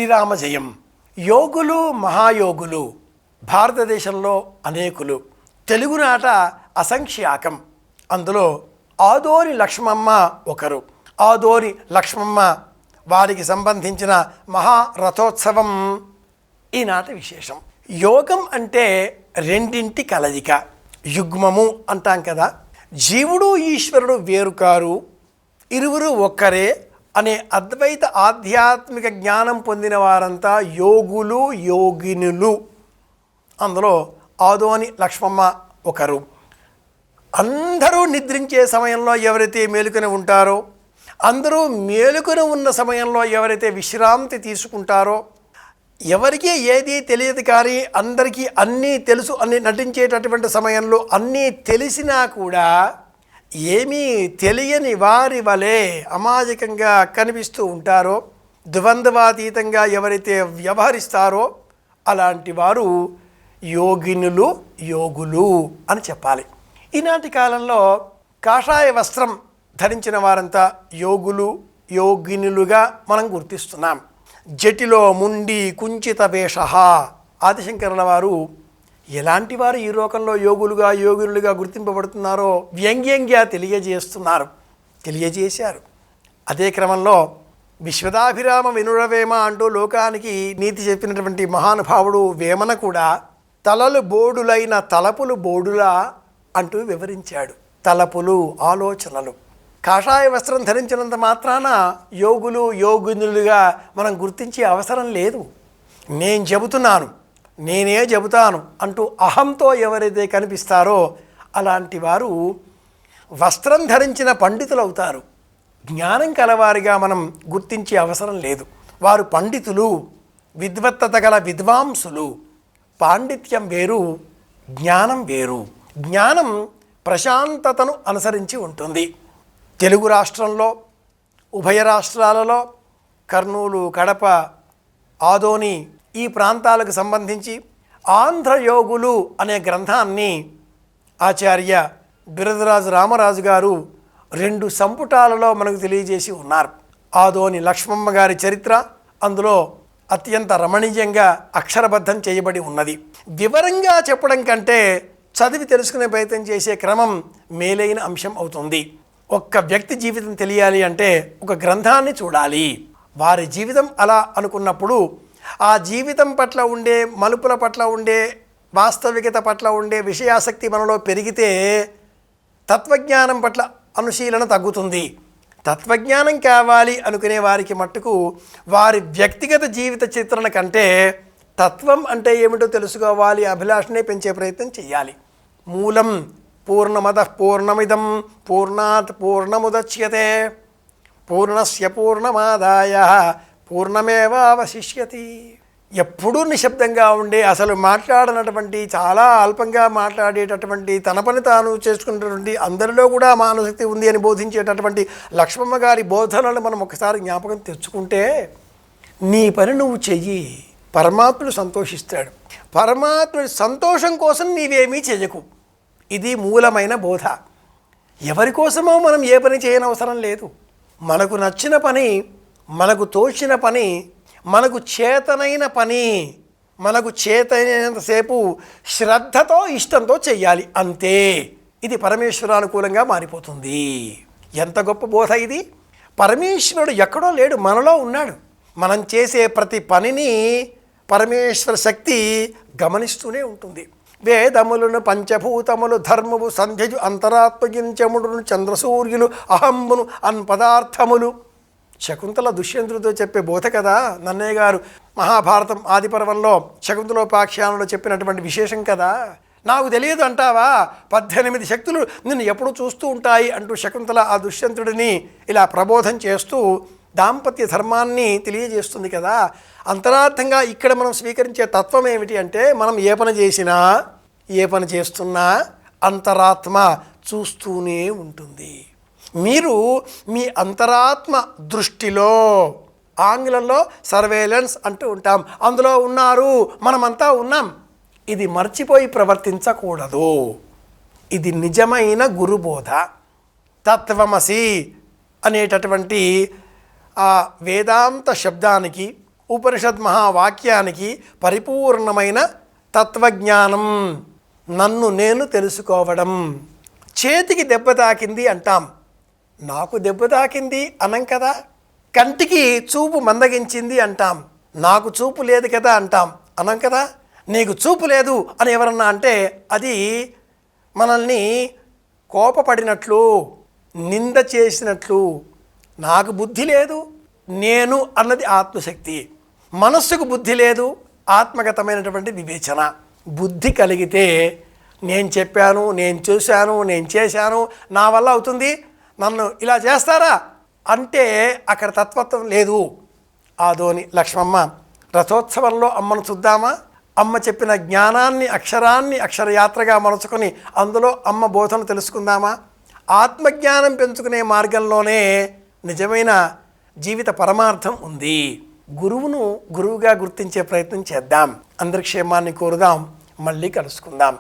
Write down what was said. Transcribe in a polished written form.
శ్రీరామ జయం. యోగులు మహాయోగులు భారతదేశంలో అనేకులు, తెలుగునాట అసంఖ్యాకం. అందులో ఆదోని లక్ష్మమ్మ ఒకరు. ఆదోని లక్ష్మమ్మ వారికి సంబంధించిన మహారథోత్సవం ఈనాటి విశేషం. యోగం అంటే రెండింటి కలయిక, యుగ్మము అంటాం కదా. జీవుడు ఈశ్వరుడు వేరుకారు, ఇరువురు ఒక్కరే అనే అద్వైత ఆధ్యాత్మిక జ్ఞానం పొందిన వారంతా యోగులు, యోగినులు. అందులో ఆదోని లక్ష్మమ్మ ఒకరు. అందరూ నిద్రించే సమయంలో ఎవరైతే మేలుకొని ఉంటారో, అందరూ మేలుకొని ఉన్న సమయంలో ఎవరైతే విశ్రాంతి తీసుకుంటారో, ఎవరికీ ఏదీ తెలియదు కానీ అందరికీ అన్నీ తెలుసు అని నటించేటటువంటి సమయంలో అన్నీ తెలిసినా కూడా ఏమీ తెలియని వారి వలె అమాయకంగా కనిపిస్తూ ఉంటారో, ద్వంద్వాతీతంగా ఎవరైతే వ్యవహరిస్తారో అలాంటి వారు యోగినులు, యోగులు అని చెప్పాలి. ఈనాటి కాలంలో కాషాయ వస్త్రం ధరించిన వారంతా యోగులు, యోగినులుగా మనం గుర్తిస్తున్నాం. జటిలో ముండి కుంచిత వేష ఆదిశంకరుల వారు ఎలాంటి వారు ఈ లోకంలో యోగులుగా, యోగినులుగా గుర్తింపబడుతున్నారో వ్యంగ్యంగా తెలియజేశారు. అదే క్రమంలో విశ్వదాభిరామ వినురవేమ అంటూ లోకానికి నీతి చెప్పినటువంటి మహానుభావుడు వేమన కూడా తలలు బోడులైన తలపులు బోడులా అంటూ వివరించాడు. తలపులు, ఆలోచనలు. కాషాయ వస్త్రం ధరించినంత మాత్రాన యోగులు, యోగినులుగా మనం గుర్తించే అవసరం లేదు. నేను చెబుతున్నాను, నేనే చెబుతాను అంటూ అహంతో ఎవరైతే కనిపిస్తారో అలాంటి వారు వస్త్రం ధరించిన పండితులు అవుతారు. జ్ఞానం కలవారిగా మనం గుర్తించే అవసరం లేదు. వారు పండితులు, విద్వత్తత గల విద్వాంసులు. పాండిత్యం వేరు, జ్ఞానం వేరు. జ్ఞానం ప్రశాంతతను అనుసరించి ఉంటుంది. తెలుగు రాష్ట్రంలో, ఉభయ రాష్ట్రాలలో కర్నూలు, కడప, ఆదోని ఈ ప్రాంతాలకు సంబంధించి ఆంధ్రయోగులు అనే గ్రంథాన్ని ఆచార్య బిరదరాజు రామరాజు గారు 2 సంపుటాలలో మనకు తెలియజేసి ఉన్నారు. ఆదోని లక్ష్మమ్మ గారి చరిత్ర అందులో అత్యంత రమణీయంగా అక్షరబద్ధం చేయబడి ఉన్నది. వివరంగా చెప్పడం కంటే చదివి తెలుసుకునే ప్రయత్నం చేసే క్రమం మేలైన అంశం అవుతుంది. ఒక్క వ్యక్తి జీవితం తెలియాలి అంటే ఒక గ్రంథాన్ని చూడాలి. వారి జీవితం అలా అనుకున్నప్పుడు ఆ జీవితం పట్ల ఉండే మలుపుల పట్ల ఉండే వాస్తవికత పట్ల ఉండే విషయాసక్తి మనలో పెరిగితే తత్వజ్ఞానం పట్ల అనుశీలన తగ్గుతుంది. తత్వజ్ఞానం కావాలి అనుకునే వారికి మట్టుకు వారి వ్యక్తిగత జీవిత చిత్రణ కంటే తత్వం అంటే ఏమిటో తెలుసుకోవాలి, అభిలాషనే పెంచే ప్రయత్నం చేయాలి. మూలం పూర్ణమదః పూర్ణమిదం పూర్ణాత్ పూర్ణముదచ్యతే పూర్ణస్య పూర్ణమాదాయ పూర్ణమేవావశిష్యతి. ఎప్పుడూ నిశ్శబ్దంగా ఉండే, అసలు మాట్లాడనటువంటి, చాలా అల్పంగా మాట్లాడేటటువంటి, తన పని తాను చేసుకున్నటువంటి, అందరిలో కూడా మానవశక్తి ఉంది అని బోధించేటటువంటి లక్ష్మమ్మ గారి బోధనలు మనం ఒకసారి జ్ఞాపకం తెచ్చుకుంటే నీ పని నువ్వు చెయ్యి, పరమాత్ముడు సంతోషిస్తాడు. పరమాత్ముడి సంతోషం కోసం నీవేమీ చెయ్యకు. ఇది మూలమైన బోధ. ఎవరి కోసమో మనం ఏ పని చేయనవసరం లేదు. మనకు నచ్చిన పని, మనకు తోచిన పని, మనకు చేతనైన పని, మనకు చేతనైనంతసేపు శ్రద్ధతో, ఇష్టంతో చెయ్యాలి, అంతే. ఇది పరమేశ్వరానుకూలంగా మారిపోతుంది. ఎంత గొప్ప బోధ ఇది! పరమేశ్వరుడు ఎక్కడో లేడు, మనలో ఉన్నాడు. మనం చేసే ప్రతి పనిని పరమేశ్వర శక్తి గమనిస్తూనే ఉంటుంది. వేదములను, పంచభూతములు, ధర్మము, సంధ్యజు, అంతరాత్మగించముడును, చంద్రసూర్యులు, అహంబును, పదార్థములు. శకుంతల దుష్యంతుడితో చెప్పే బోధ కదా నన్నయ్య గారు మహాభారతం ఆదిపర్వంలో శకుంతలోపాఖ్యానంలో చెప్పినటువంటి విశేషం కదా. నాకు తెలియదు అంటావా, 18 శక్తులు నిన్ను ఎప్పుడు చూస్తూ ఉంటాయి అంటూ శకుంతల ఆ దుష్యంతుడిని ఇలా ప్రబోధం చేస్తూ దాంపత్య ధర్మాన్ని తెలియజేస్తుంది కదా. అంతరార్థంగా ఇక్కడ మనం స్వీకరించే తత్వం ఏమిటి అంటే, మనం ఏ పని చేసినా, ఏ పని చేస్తున్నా అంతరాత్మ చూస్తూనే ఉంటుంది. మీరు మీ అంతరాత్మ దృష్టిలో, ఆంగ్లంలో సర్వేలెన్స్ అంటూ ఉంటాం, అందులో ఉన్నారు, మనమంతా ఉన్నాం. ఇది మర్చిపోయి ప్రవర్తించకూడదు. ఇది నిజమైన గురుబోధ. తత్వమసి అనేటటువంటి ఆ వేదాంత శబ్దానికి ఉపనిషద్ మహావాక్యానికి పరిపూర్ణమైన తత్వజ్ఞానం, నన్ను నేను తెలుసుకోవడం. చేతికి దెబ్బ తాకింది అంటాం, నాకు దెబ్బ తాకింది అనం కదా. కంటికి చూపు మందగించింది అంటాం, నాకు చూపు లేదు కదా అంటాం, అనం కదా. నీకు చూపు లేదు అని ఎవరన్నా అంటే అది మనల్ని కోపపడినట్లు, నింద చేసినట్లు. నాకు బుద్ధి లేదు, నేను అన్నది ఆత్మశక్తి. మనస్సుకు బుద్ధి లేదు, ఆత్మగతమైనటువంటి వివేచన. బుద్ధి కలిగితే నేను చెప్పాను, నేను చూశాను, నేను చేశాను, నా వల్ల అవుతుంది, నన్ను ఇలా చేస్తారా అంటే అక్కడ తత్వత్వం లేదు. ఆదోని లక్ష్మమ్మ రథోత్సవంలో అమ్మను చూద్దామా? అమ్మ చెప్పిన జ్ఞానాన్ని, అక్షరాన్ని అక్షరయాత్రగా మలుచుకొని అందులో అమ్మ బోధన తెలుసుకుందామా? ఆత్మజ్ఞానం పెంచుకునే మార్గంలోనే నిజమైన జీవిత పరమార్థం ఉంది. గురువును గురువుగా గుర్తించే ప్రయత్నం చేద్దాం. అందరి క్షేమాన్ని కోరుదాం. మళ్ళీ కలుసుకుందాం.